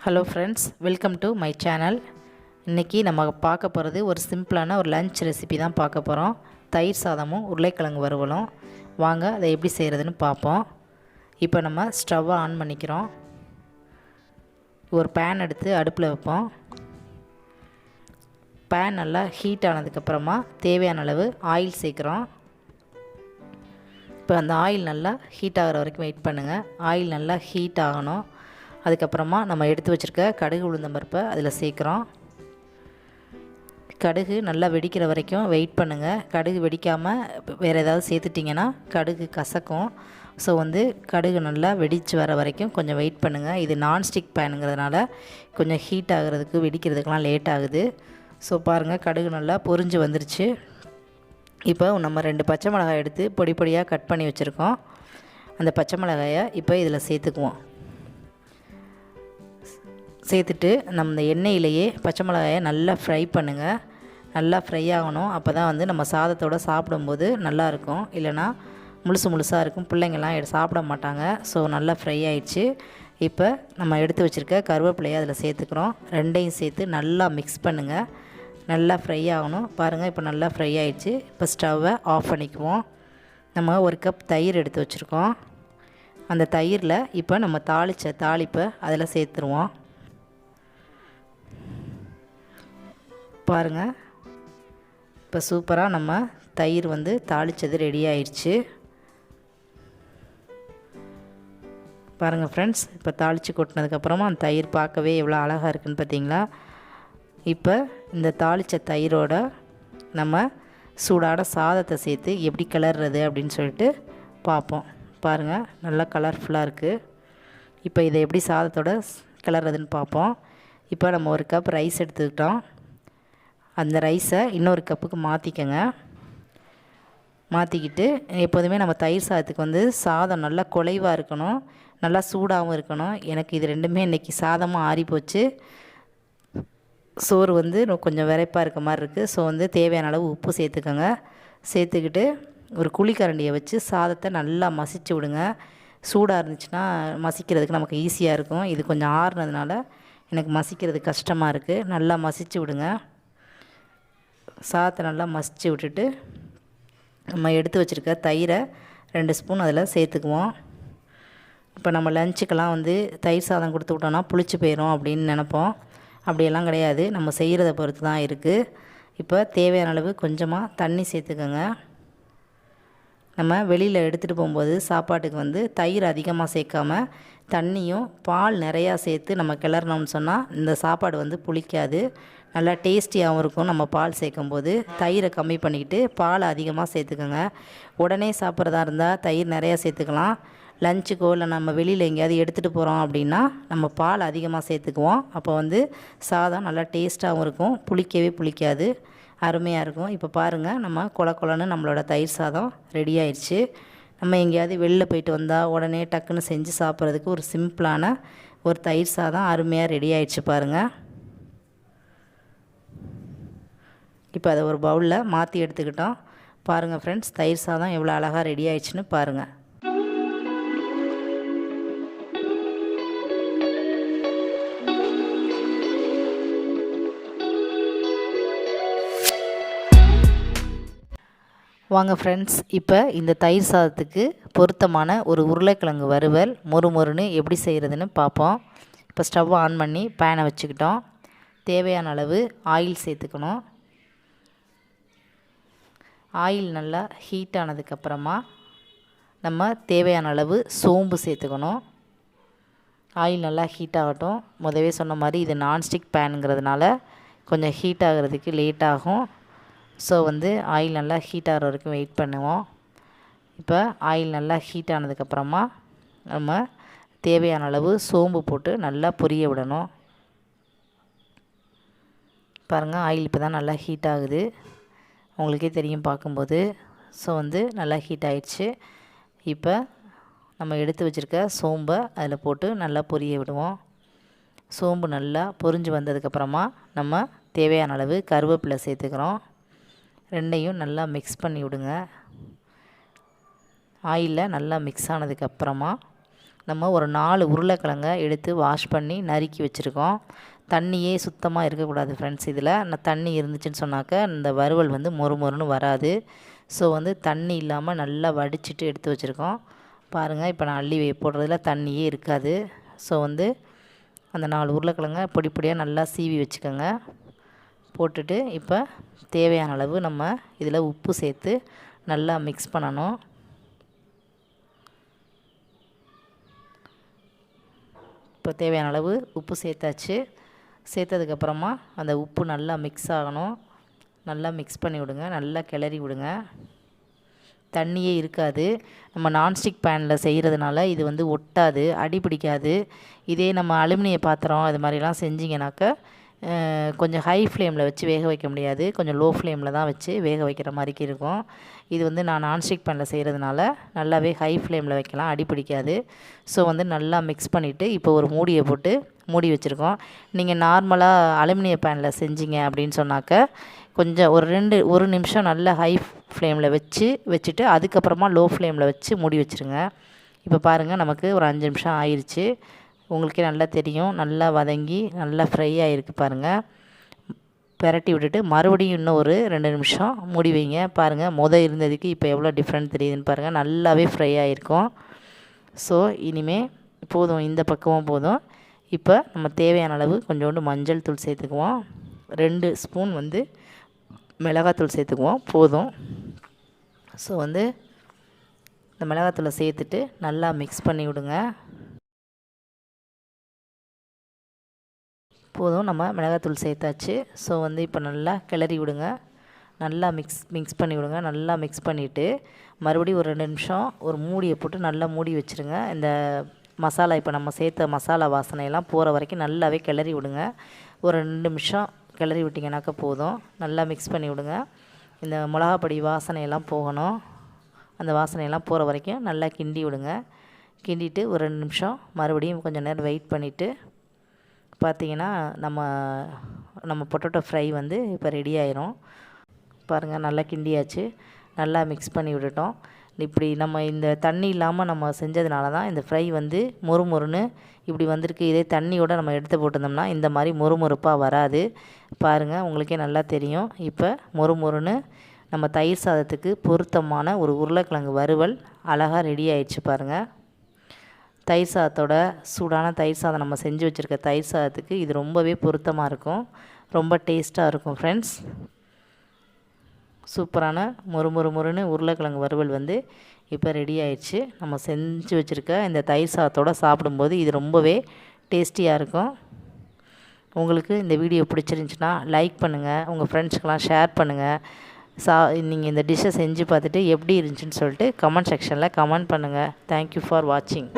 Hello friends, welcome to my channel. இன்றைக்கி நம்ம பார்க்க போகிறது ஒரு சிம்பிளான ஒரு லன்ச் ரெசிபி தான் பார்க்க போகிறோம். தயிர் சாதமும் உருளைக்கிழங்கு வறுவலும். வாங்க அதை எப்படி செய்கிறதுன்னு பார்ப்போம். இப்போ நம்ம ஸ்டவ்வை ஆன் பண்ணிக்கிறோம். ஒரு பேன் எடுத்து அடுப்பில் வைப்போம். பேன் நல்லா ஹீட் ஆனதுக்கப்புறமா தேவையான அளவு ஆயில் சேர்க்குறோம். இப்போ அந்த ஆயில் நல்லா ஹீட் ஆகிற வரைக்கும் வெயிட் பண்ணுங்கள். ஆயில் நல்லா ஹீட் ஆகணும். அதுக்கப்புறமா நம்ம எடுத்து வச்சுருக்க கடுகு உளுந்தம் பருப்பை அதில் சேர்க்குறோம். கடுகு நல்லா வெடிக்கிற வரைக்கும் வெயிட் பண்ணுங்கள். கடுகு வெடிக்காமல் வேறு ஏதாவது சேர்த்துட்டிங்கன்னா கடுகு கசக்கும். ஸோ கடுகு நல்லா வெடித்து வர வரைக்கும் கொஞ்சம் வெயிட் பண்ணுங்கள். இது நான்ஸ்டிக் பேனுங்கிறதுனால கொஞ்சம் ஹீட் ஆகிறதுக்கு வெடிக்கிறதுக்கெலாம் லேட் ஆகுது. ஸோ பாருங்கள், கடுகு நல்லா பொரிஞ்சு வந்துருச்சு. இப்போ நம்ம 2 பச்சை மிளகாய் எடுத்து பொடி பொடியாக கட் பண்ணி வச்சுருக்கோம். அந்த பச்சை மிளகாயை இப்போ இதில் சேர்த்துக்குவோம். சேர்த்துட்டு நம்ம இந்த எண்ணெயிலேயே பச்சை மிளகாயை நல்லா ஃப்ரை பண்ணுங்கள். நல்லா ஃப்ரை ஆகணும். அப்போ தான் நம்ம சாதத்தோடு சாப்பிடும்போது நல்லாயிருக்கும். இல்லைனா முழுசாக இருக்கும், பிள்ளைங்கள்லாம் சாப்பிட மாட்டாங்க. ஸோ நல்லா ஃப்ரை ஆயிடுச்சு. இப்போ நம்ம எடுத்து வச்சுருக்க கருவேப்பிலையை அதில் சேர்த்துக்கிறோம். ரெண்டையும் சேர்த்து நல்லா மிக்ஸ் பண்ணுங்கள். நல்லா ஃப்ரை ஆகணும். பாருங்கள், இப்போ நல்லா ஃப்ரை ஆயிடுச்சு. இப்போ ஸ்டவ்வை ஆஃப் பண்ணிக்குவோம். நம்ம 1 கப் தயிர் எடுத்து வச்சுருக்கோம். அந்த தயிரில் இப்போ நம்ம தாளித்த தாளிப்பை அதில் சேர்த்துருவோம். பாருங்கள், இப்போ சூப்பராக நம்ம தயிர் தாளித்தது ரெடி ஆயிடுச்சு. பாருங்கள் ஃப்ரெண்ட்ஸ், இப்போ தாளித்து கொட்டினதுக்கப்புறமா அந்த தயிர் பார்க்கவே எவ்வளோ அழகாக இருக்குதுன்னு பார்த்தீங்களா? இப்போ இந்த தாளித்த தயிரோட நம்ம சூடான சாதத்தை சேர்த்து எப்படி கிளறுறது அப்படின்னு சொல்லிட்டு பார்ப்போம். பாருங்கள், நல்லா கலர்ஃபுல்லாக இருக்குது. இப்போ இதை எப்படி சாதத்தோட கிளறதுன்னு பார்ப்போம். இப்போ நம்ம 1 கப் ரைஸ் எடுத்துக்கிட்டோம். அந்த ரைஸை இன்னொரு கப்புக்கு மாற்றிக்கங்க. மாற்றிக்கிட்டு எப்போதுமே நம்ம தயிர் சாதத்துக்கு சாதம் நல்லா குலைவாக இருக்கணும், நல்லா சூடாகவும் இருக்கணும். எனக்கு இது ரெண்டுமே இன்றைக்கி சாதமாக ஆறி போச்சு. சோறு கொஞ்சம் விரைப்பாக இருக்க மாதிரி இருக்குது. ஸோ தேவையான அளவு உப்பு சேர்த்துக்கோங்க. சேர்த்துக்கிட்டு ஒரு குழிக்கரண்டியை வச்சு சாதத்தை நல்லா மசிச்சு விடுங்க. சூடாக இருந்துச்சுன்னா மசிக்கிறதுக்கு நமக்கு ஈஸியாக இருக்கும். இது கொஞ்சம் ஆறுனதுனால எனக்கு மசிக்கிறது கஷ்டமாக இருக்குது. நல்லா மசிச்சு விடுங்க. சாதத்தை நல்லா மசிச்சு விட்டுட்டு நம்ம எடுத்து வச்சுருக்க தயிரை 2 ஸ்பூன் அதில் சேர்த்துக்குவோம். இப்போ நம்ம லஞ்சுக்கெல்லாம் தயிர் சாதம் கொடுத்து விட்டோன்னா புளிச்சு போயிடும் அப்படின்னு நினப்போம். அப்படியெல்லாம் கிடையாது, நம்ம செய்கிறத பொறுத்து தான் இருக்குது. இப்போ தேவையான அளவு கொஞ்சமாக தண்ணி சேர்த்துக்கோங்க. நம்ம வெளியில் எடுத்துகிட்டு போகும்போது சாப்பாட்டுக்கு தயிர் அதிகமாக சேர்க்காமல் தண்ணியும் பால் நிறையா சேர்த்து நம்ம கிளறினோம்னு சொன்னால் இந்த சாப்பாடு புளிக்காது, நல்லா டேஸ்டியாகவும் இருக்கும். நம்ம பால் சேர்க்கும்போது தயிரை கம்மி பண்ணிக்கிட்டு பால் அதிகமாக சேர்த்துக்கோங்க. உடனே சாப்பிட்றதா இருந்தால் தயிர் நிறையா சேர்த்துக்கலாம். லஞ்சுக்கோ இல்லை நம்ம வெளியில் எங்கேயாவது எடுத்துகிட்டு போகிறோம் அப்படின்னா நம்ம பால் அதிகமாக சேர்த்துக்குவோம். அப்போ சாதம் நல்லா டேஸ்ட்டாகவும் இருக்கும், புளிக்கவே புளிக்காது, அருமையாக இருக்கும். இப்போ பாருங்கள், நம்ம கொலன்னு நம்மளோட தயிர் சாதம் ரெடி ஆயிடுச்சு. நம்ம எங்கேயாவது வெளில போயிட்டு வந்தால் உடனே டக்குன்னு செஞ்சு சாப்பிட்றதுக்கு ஒரு சிம்பிளான ஒரு தயிர் சாதம் அருமையாக ரெடி ஆயிடுச்சு பாருங்கள். இப்போ அதை ஒரு பவுலில் மாற்றி எடுத்துக்கிட்டோம். பாருங்கள் ஃப்ரெண்ட்ஸ், தயிர் சாதம் எவ்வளோ அழகாக ரெடி ஆயிடுச்சுன்னு பாருங்கள். வாங்க ஃப்ரெண்ட்ஸ், இப்போ இந்த தயிர் சாதத்துக்கு பொருத்தமான ஒரு உருளைக்கிழங்கு வறுவல் மொறுமொறுன்னு எப்படி செய்கிறதுன்னு பார்ப்போம். இப்போ ஸ்டவ் ஆன் பண்ணி பேனை வச்சுக்கிட்டோம். தேவையான அளவு ஆயில் சேர்த்துக்கணும். ஆயில் நல்லா ஹீட் ஆனதுக்கப்புறமா நம்ம தேவையான அளவு சோம்பு சேர்த்துக்கணும். ஆயில் நல்லா ஹீட் ஆகட்டும். முதவே சொன்ன மாதிரி இது நான்ஸ்டிக் பேனுங்கிறதுனால கொஞ்சம் ஹீட் ஆகிறதுக்கு லேட் ஆகும். ஸோ ஆயில் நல்லா ஹீட் ஆகிற வரைக்கும் வெயிட் பண்ணுவோம். இப்போ ஆயில் நல்லா ஹீட் ஆனதுக்கப்புறமா நம்ம தேவையான அளவு சோம்பு போட்டு நல்லா பொரிய விடணும். பாருங்கள், ஆயில் இப்போ தான் நல்லா ஹீட் ஆகுது, உங்களுக்கே தெரியும் பார்க்கும்போது. ஸோ நல்லா ஹீட் ஆயிடுச்சு. இப்போ நம்ம எடுத்து வச்சுருக்க சோம்பை அதில் போட்டு நல்லா பொரிய விடுவோம். சோம்பு நல்லா பொரிஞ்சு வந்ததுக்கப்புறமா நம்ம தேவையான அளவு கருவேப்பிலை சேர்த்துக்கிறோம். ரெண்டையும் நல்லா மிக்ஸ் பண்ணி விடுங்க. ஆயிலில் நல்லா மிக்ஸ் ஆனதுக்கப்புறமா நம்ம ஒரு 4 உருளைக்கிழங்க எடுத்து வாஷ் பண்ணி நறுக்கி வச்சுருக்கோம். தண்ணியே சுத்தமாக இருக்கக்கூடாது ஃப்ரெண்ட்ஸ். இதில் தண்ணி இருந்துச்சுன்னு சொன்னாக்க இந்த வறுவல் வந்து மொறு மொறுன்னு வராது. ஸோ வந்து தண்ணி இல்லாமல் நல்லா வடிச்சிட்டு எடுத்து வச்சுருக்கோம். பாருங்கள், இப்போ நான் அள்ளி போடுறதுல தண்ணியே இருக்காது. ஸோ வந்து அந்த 4 உருளைக்கிழங்க பொடி பொடியாக நல்லா சீவி வச்சுக்கோங்க. போட்டுட்டு இப்போ தேவையான அளவு நம்ம இதில் உப்பு சேர்த்து நல்லா மிக்ஸ் பண்ணணும். இப்போ தேவையான அளவு உப்பு சேர்த்தாச்சு. சேர்த்ததுக்கப்புறமா அந்த உப்பு நல்லா மிக்ஸ் ஆகணும். நல்லா மிக்ஸ் பண்ணி விடுங்க, நல்லா கிளறி விடுங்க. தண்ணியே இருக்காது. நம்ம நான்ஸ்டிக் பேனில் செய்கிறதுனால இது வந்து ஒட்டாது, அடி பிடிக்காது. இதே நம்ம அலுமினிய பாத்திரம் அது மாதிரிலாம் செஞ்சிங்கனாக்கா கொஞ்சம் ஹை ஃப்ளேமில் வச்சு வேக வைக்க முடியாது. கொஞ்சம் லோ ஃப்ளேமில் தான் வச்சு வேக வைக்கிற மாதிரிக்கு இருக்கும். இது வந்து நான் நான்ஸ்டிக் பேனில் செய்கிறதுனால நல்லாவே ஹை ஃப்ளேமில் வைக்கலாம், அடி பிடிக்காது. ஸோ வந்து நல்லா மிக்ஸ் பண்ணிவிட்டு இப்போ ஒரு மூடியை போட்டு மூடி வச்சுருக்கோம். நீங்கள் நார்மலாக அலுமினிய பேனில் செஞ்சீங்க அப்படின்னு சொன்னாக்க கொஞ்சம் ஒரு நிமிஷம் நல்லா ஹை ஃப்ளேமில் வச்சுட்டு அதுக்கப்புறமா லோ ஃப்ளேமில் வச்சு மூடி வச்சுருங்க. இப்போ பாருங்கள், நமக்கு ஒரு 5 நிமிஷம் ஆயிடுச்சு. உங்களுக்கே நல்லா தெரியும், நல்லா வதங்கி நல்லா ஃப்ரை ஆகிருக்கு பாருங்கள். பெரட்டி விட்டுட்டு மறுபடியும் இன்னும் ஒரு 2 நிமிஷம் மூடி வைங்க. பாருங்கள், இருந்ததுக்கு இப்போ எவ்வளோ டிஃப்ரெண்ட் தெரியுதுன்னு பாருங்கள். நல்லாவே ஃப்ரை ஆகிருக்கும். ஸோ இனிமேல் போதும், இந்த பக்கமும் போதும். இப்போ நம்ம தேவையான அளவு கொஞ்சோண்டு மஞ்சள் தூள் சேர்த்துக்குவோம். 2 ஸ்பூன் வந்து மிளகாத்தூள் சேர்த்துக்குவோம், போதும். ஸோ வந்து இந்த மிளகாத்தூளை சேர்த்துட்டு நல்லா மிக்ஸ் பண்ணி விடுங்க. போதும், நம்ம மிளகாத்தூள் சேர்த்தாச்சு. ஸோ வந்து இப்போ நல்லா கிளறி விடுங்க, நல்லா மிக்ஸ் பண்ணி விடுங்க. நல்லா மிக்ஸ் பண்ணிவிட்டு மறுபடியும் ஒரு 2 நிமிஷம் ஒரு மூடியை போட்டு நல்லா மூடி வச்சுருங்க. இந்த மசாலா இப்போ நம்ம சேர்த்த மசாலா வாசனையெல்லாம் போகிற வரைக்கும் நல்லாவே கிளறி விடுங்க. ஒரு 2 நிமிஷம் கிளறி விட்டிங்கனாக்கா போதும். நல்லா மிக்ஸ் பண்ணி விடுங்க. இந்த மிளகாப்பொடி வாசனையெல்லாம் போகணும். அந்த வாசனையெல்லாம் போகிற வரைக்கும் நல்லா கிண்டி விடுங்க. கிண்டிட்டு ஒரு 2 நிமிஷம் மறுபடியும் கொஞ்சம் நேரம் வெயிட் பண்ணிவிட்டு பார்த்திங்கன்னா நம்ம பொட்டேட்டோ ஃப்ரை வந்து இப்போ ரெடி ஆயிரும். பாருங்கள், நல்லா கிண்டியாச்சு, நல்லா மிக்ஸ் பண்ணி விட்டுட்டோம். இப்படி நம்ம இந்த தண்ணி இல்லாமல் நம்ம செஞ்சதுனால தான் இந்த ஃப்ரை வந்து மொறு மொறுன்னு இப்படி வந்திருக்கு. இதே தண்ணியோடு நம்ம எடுத்து போட்டிருந்தோம்னா இந்த மாதிரி மொறு மொறுப்பாக வராது. பாருங்கள், உங்களுக்கே நல்லா தெரியும். இப்போ மொறு மொறுன்னு நம்ம தயிர் சாதத்துக்கு பொருத்தமான ஒரு உருளைக்கிழங்கு வறுவல் அழகாக ரெடி ஆயிடுச்சு பாருங்கள். தயிர் சாதத்தோட சூடான தயிர் சாதம் நம்ம செஞ்சு வச்சுருக்க தயிர் சாதத்துக்கு இது ரொம்பவே பொருத்தமாக இருக்கும், ரொம்ப டேஸ்ட்டாக இருக்கும் ஃப்ரெண்ட்ஸ். சூப்பரான மொறுன்னு உருளைக்கிழங்கு வறுவல் வந்து இப்போ ரெடி ஆயிடுச்சு. நம்ம செஞ்சு வச்சுருக்க இந்த தயிர் சாதத்தோடு சாப்பிடும்போது இது ரொம்பவே டேஸ்டியாக இருக்கும். உங்களுக்கு இந்த வீடியோ பிடிச்சிருந்துச்சின்னா லைக் பண்ணுங்கள், உங்கள் ஃப்ரெண்ட்ஸ்க்கெலாம் ஷேர் பண்ணுங்கள். நீங்கள் இந்த டிஷ்ஷை செஞ்சு பார்த்துட்டு எப்படி இருந்துச்சுன்னு சொல்லிட்டு கமெண்ட் செக்ஷனில் கமெண்ட் பண்ணுங்கள். தேங்க்யூ ஃபார் வாட்சிங்.